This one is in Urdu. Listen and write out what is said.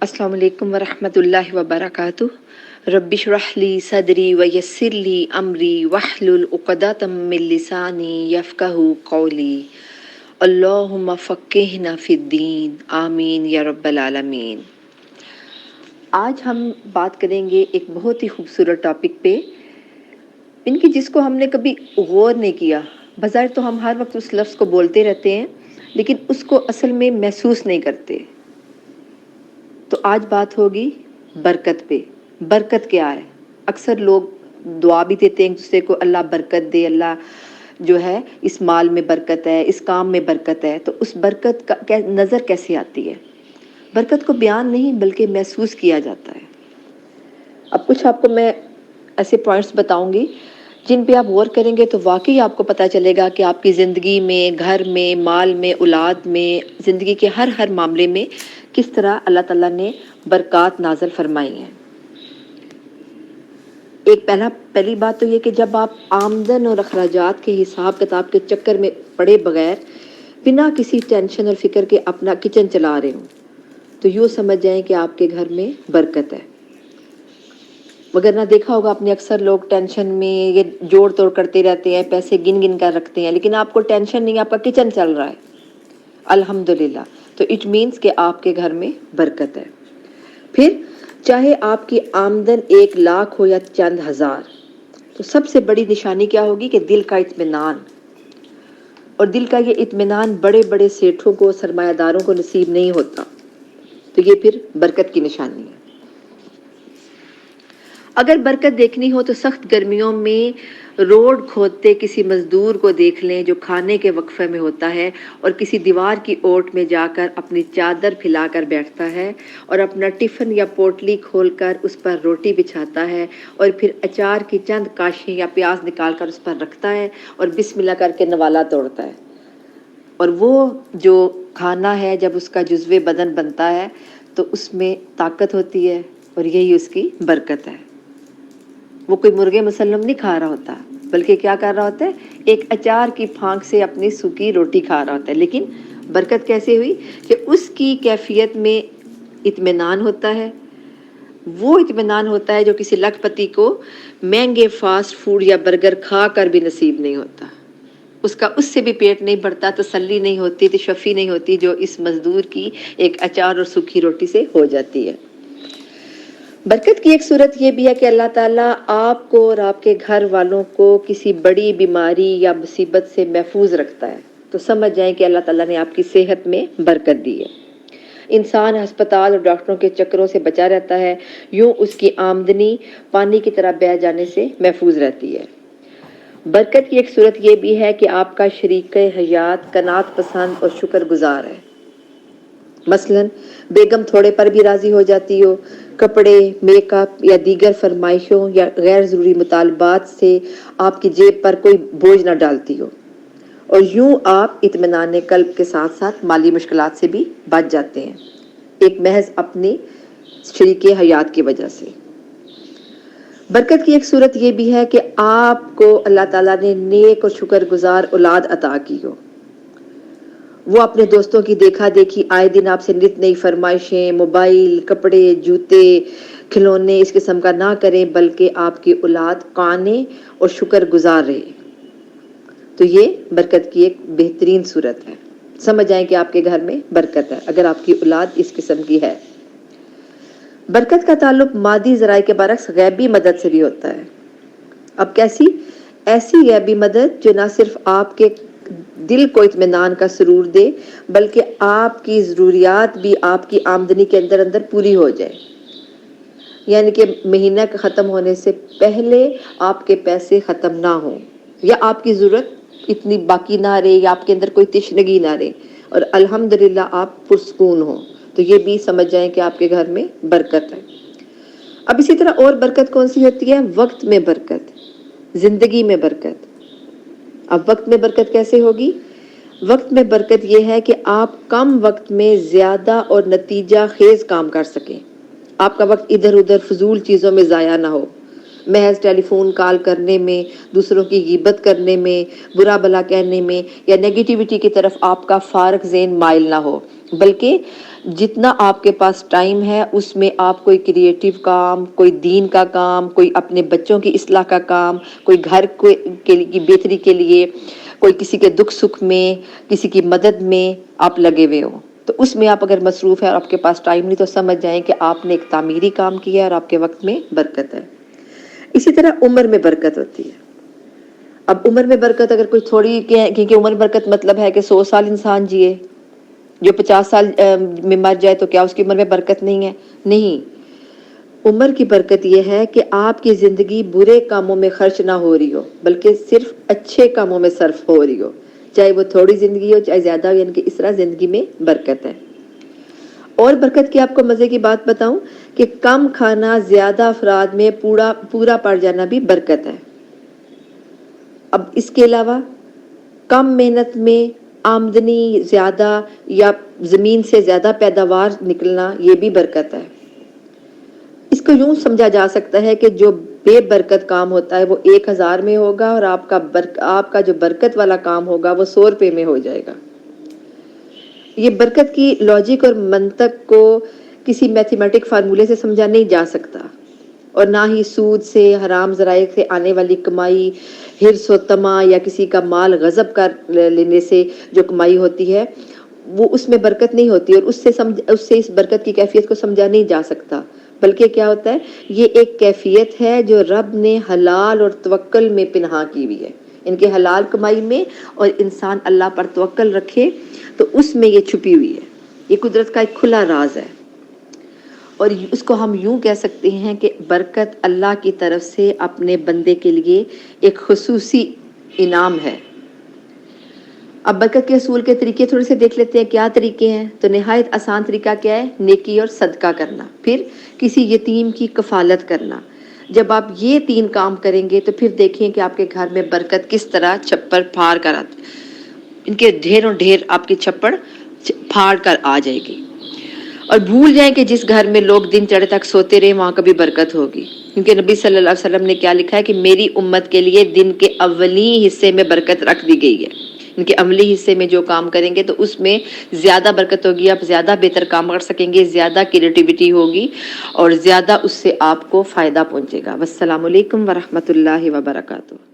السلام علیکم ورحمۃ اللہ وبرکاتہ۔ رب اشرح لی صدری ویسر لی امری واحلل عقدۃ من لسانی یفقہوا قولی۔ اللہم فقہنا فی الدین، آمین یا رب العالمین۔ آج ہم بات کریں گے ایک بہت ہی خوبصورت ٹاپک پہ، ان کی جس کو ہم نے کبھی غور نہیں کیا۔ بظاہر تو ہم ہر وقت اس لفظ کو بولتے رہتے ہیں لیکن اس کو اصل میں محسوس نہیں کرتے۔ تو آج بات ہوگی برکت پہ۔ برکت کیا ہے؟ اکثر لوگ دعا بھی دیتے ہیں ایک دوسرے کو، اللہ برکت دے، اللہ جو ہے اس مال میں برکت ہے، اس کام میں برکت ہے۔ تو اس برکت کا نظر کیسے آتی ہے؟ برکت کو بیان نہیں بلکہ محسوس کیا جاتا ہے۔ اب کچھ آپ کو میں ایسے پوائنٹس بتاؤں گی جن پہ آپ غور کریں گے تو واقعی آپ کو پتہ چلے گا کہ آپ کی زندگی میں، گھر میں، مال میں، اولاد میں، زندگی کے ہر معاملے میں کس طرح اللہ تعالیٰ نے برکات نازل فرمائی ہیں۔ پہلی بات تو یہ کہ جب آپ آمدن اور اخراجات کے حساب کتاب کے چکر میں پڑے بغیر بنا کسی ٹینشن اور فکر کے اپنا کچن چلا رہے ہوں تو یوں سمجھ جائیں کہ آپ کے گھر میں برکت ہے۔ مگر نہ دیکھا ہوگا آپ نے، اکثر لوگ ٹینشن میں یہ جوڑ توڑ کرتے رہتے ہیں، پیسے گن کر رکھتے ہیں، لیکن آپ کو ٹینشن نہیں، آپ کا کچن چل رہا ہے الحمدللہ، تو اٹ مینس کہ آپ کے گھر میں برکت ہے۔ پھر چاہے آپ کی آمدن 1,00,000 ہو یا چند ہزار، تو سب سے بڑی نشانی کیا ہوگی کہ دل کا اطمینان، اور دل کا یہ اطمینان بڑے بڑے سیٹھوں کو، سرمایہ داروں کو نصیب نہیں ہوتا، تو یہ پھر برکت کی نشانی ہے۔ اگر برکت دیکھنی ہو تو سخت گرمیوں میں روڈ کھودتے کسی مزدور کو دیکھ لیں جو کھانے کے وقفے میں ہوتا ہے اور کسی دیوار کی اوٹ میں جا کر اپنی چادر پھیلا کر بیٹھتا ہے اور اپنا ٹفن یا پوٹلی کھول کر اس پر روٹی بچھاتا ہے اور پھر اچار کی چند کاشیں یا پیاز نکال کر اس پر رکھتا ہے اور بسم اللہ کر کے نوالا توڑتا ہے، اور وہ جو کھانا ہے جب اس کا جزو بدن بنتا ہے تو اس میں طاقت ہوتی ہے اور یہی اس کی برکت ہے۔ وہ کوئی مرغے مسلم نہیں کھا رہا ہوتا بلکہ کیا کر رہا ہوتا ہے؟ ایک اچار کی پھانک سے اپنی سوکھی روٹی کھا رہا ہوتا ہے۔ لیکن برکت کیسے ہوئی کہ اس کی کیفیت میں اطمینان ہوتا ہے، وہ اطمینان ہوتا ہے جو کسی لاکھ پتی کو مہنگے فاسٹ فوڈ یا برگر کھا کر بھی نصیب نہیں ہوتا۔ اس سے بھی پیٹ نہیں بھرتا، تسلی نہیں ہوتی، تشفی نہیں ہوتی جو اس مزدور کی ایک اچار اور سوکھی روٹی سے ہو جاتی ہے۔ برکت کی ایک صورت یہ بھی ہے کہ اللہ تعالیٰ آپ کو اور آپ کے گھر والوں کو کسی بڑی بیماری یا مصیبت سے محفوظ رکھتا ہے، تو سمجھ جائیں کہ اللہ تعالیٰ نے آپ کی صحت میں برکت دی ہے۔ انسان ہسپتال اور ڈاکٹروں کے چکروں سے بچا رہتا ہے، یوں اس کی آمدنی پانی کی طرح بہہ جانے سے محفوظ رہتی ہے۔ برکت کی ایک صورت یہ بھی ہے کہ آپ کا شریک حیات قناعت پسند اور شکر گزار ہے۔ مثلاً بیگم تھوڑے پر بھی راضی ہو جاتی ہو، کپڑے، میک اپ یا دیگر فرمائشوں یا غیر ضروری مطالبات سے آپ کی جیب پر کوئی بوجھ نہ ڈالتی ہو، اور یوں آپ اطمینان قلب کے ساتھ ساتھ مالی مشکلات سے بھی بچ جاتے ہیں، ایک محض اپنے شریک حیات کی وجہ سے۔ برکت کی ایک صورت یہ بھی ہے کہ آپ کو اللہ تعالیٰ نے نیک اور شکر گزار اولاد عطا کی ہو، وہ اپنے دوستوں کی دیکھا دیکھی آئے دن آپ سے نت نئی فرمائشیں، موبائل، کپڑے، جوتے، کھلونے اس قسم کا نہ کریں بلکہ آپ کی اولاد قانع اور شکر گزار رہے، تو یہ برکت کی ایک بہترین صورت ہے۔ سمجھ آئیں کہ آپ کے گھر میں برکت ہے اگر آپ کی اولاد اس قسم کی ہے۔ برکت کا تعلق مادی ذرائع کے برعکس غیبی مدد سے بھی ہوتا ہے۔ اب کیسی؟ ایسی غیبی مدد جو نہ صرف آپ کے دل کو اطمینان کا سرور دے بلکہ آپ کی ضروریات بھی آپ کی آمدنی کے اندر پوری ہو جائے، یعنی کہ مہینہ کے ختم ہونے سے پہلے آپ کے پیسے ختم نہ ہوں، یا آپ کی ضرورت اتنی باقی نہ رہے، یا آپ کے اندر کوئی تشنگی نہ رہے، اور الحمدللہ آپ پرسکون ہوں، تو یہ بھی سمجھ جائیں کہ آپ کے گھر میں برکت ہے۔ اب اسی طرح اور برکت کون سی ہوتی ہے؟ وقت میں برکت، زندگی میں برکت۔ اب وقت میں برکت کیسے ہوگی؟ وقت میں برکت یہ ہے کہ آپ کم وقت میں زیادہ اور نتیجہ خیز کام کر سکیں، آپ کا وقت ادھر ادھر فضول چیزوں میں ضائع نہ ہو، محض ٹیلی فون کال کرنے میں، دوسروں کی غیبت کرنے میں، برا بھلا کہنے میں یا نیگیٹیوٹی کی طرف آپ کا فارغ ذہن مائل نہ ہو، بلکہ جتنا آپ کے پاس ٹائم ہے اس میں آپ کوئی کریٹیو کام، کوئی دین کا کام، کوئی اپنے بچوں کی اصلاح کا کام، کوئی گھر کی بہتری کے لیے، کوئی کسی کے دکھ سکھ میں، کسی کی مدد میں آپ لگے ہوئے ہو، تو اس میں آپ اگر مصروف ہے اور آپ کے پاس ٹائم نہیں، تو سمجھ جائیں کہ آپ نے ایک تعمیری کام کیا ہے اور آپ کے وقت میں برکت ہے۔ اسی طرح عمر میں برکت ہوتی ہے۔ اب عمر میں برکت اگر کوئی تھوڑی، کیونکہ عمر میں برکت مطلب ہے کہ 100 سال انسان جیے، جو 50 سال میں مر جائے تو کیا اس کی عمر میں برکت نہیں ہے؟ نہیں، عمر کی برکت یہ ہے کہ آپ کی زندگی برے کاموں میں خرچ نہ ہو رہی ہو، بلکہ صرف اچھے کاموں میں صرف ہو رہی ہو، چاہے وہ تھوڑی زندگی ہو چاہے زیادہ ہو، یعنی کہ اس طرح زندگی میں برکت ہے۔ اور برکت کی آپ کو مزے کی بات بتاؤں کہ کم کھانا زیادہ افراد میں پورا پڑ جانا بھی برکت ہے۔ اب اس کے علاوہ کم محنت میں آمدنی زیادہ یا زمین سے زیادہ پیداوار نکلنا، یہ بھی برکت ہے۔ اس کو یوں سمجھا جا سکتا ہے کہ جو بے برکت کام ہوتا ہے وہ 1000 میں ہوگا، اور آپ کا جو برکت والا کام ہوگا وہ 100 روپے میں ہو جائے گا۔ یہ برکت کی لاجک اور منطق کو کسی میتھمیٹک فارمولے سے سمجھا نہیں جا سکتا، اور نہ ہی سود سے، حرام ذرائع سے آنے والی کمائی، حرص و طمع یا کسی کا مال غصب کر لینے سے جو کمائی ہوتی ہے وہ اس میں برکت نہیں ہوتی، اور اس سے اس برکت کی کیفیت کو سمجھا نہیں جا سکتا، بلکہ کیا ہوتا ہے، یہ ایک کیفیت ہے جو رب نے حلال اور توکل میں پنہا کی ہوئی ہے۔ ان کے حلال کمائی میں اور انسان اللہ پر توکل رکھے تو اس میں یہ چھپی ہوئی ہے۔ یہ قدرت کا ایک کھلا راز ہے، اور اس کو ہم یوں کہہ سکتے ہیں کہ برکت اللہ کی طرف سے اپنے بندے کے لیے ایک خصوصی انعام ہے۔ اب برکت کے اصول کے طریقے تھوڑے سے دیکھ لیتے ہیں، کیا طریقے ہیں؟ تو نہایت آسان طریقہ کیا ہے؟ نیکی اور صدقہ کرنا، پھر کسی یتیم کی کفالت کرنا۔ جب آپ یہ 3 کام کریں گے تو پھر دیکھیں کہ آپ کے گھر میں برکت کس طرح چھپڑ پھاڑ کر آتی، ان کے ڈھیروں ڈھیر آپ کی چھپڑ پھاڑ کر آ جائے گی۔ اور بھول جائیں کہ جس گھر میں لوگ دن چڑھے تک سوتے رہے وہاں کبھی برکت ہوگی، کیونکہ نبی صلی اللہ علیہ وسلم نے کیا لکھا ہے کہ میری امت کے لیے دن کے اولی حصے میں برکت رکھ دی گئی ہے۔ ان کے عملی حصے میں جو کام کریں گے تو اس میں زیادہ برکت ہوگی، آپ زیادہ بہتر کام کر سکیں گے، زیادہ کریٹیوٹی ہوگی اور زیادہ اس سے آپ کو فائدہ پہنچے گا۔ والسلام علیکم ورحمۃ اللہ وبرکاتہ۔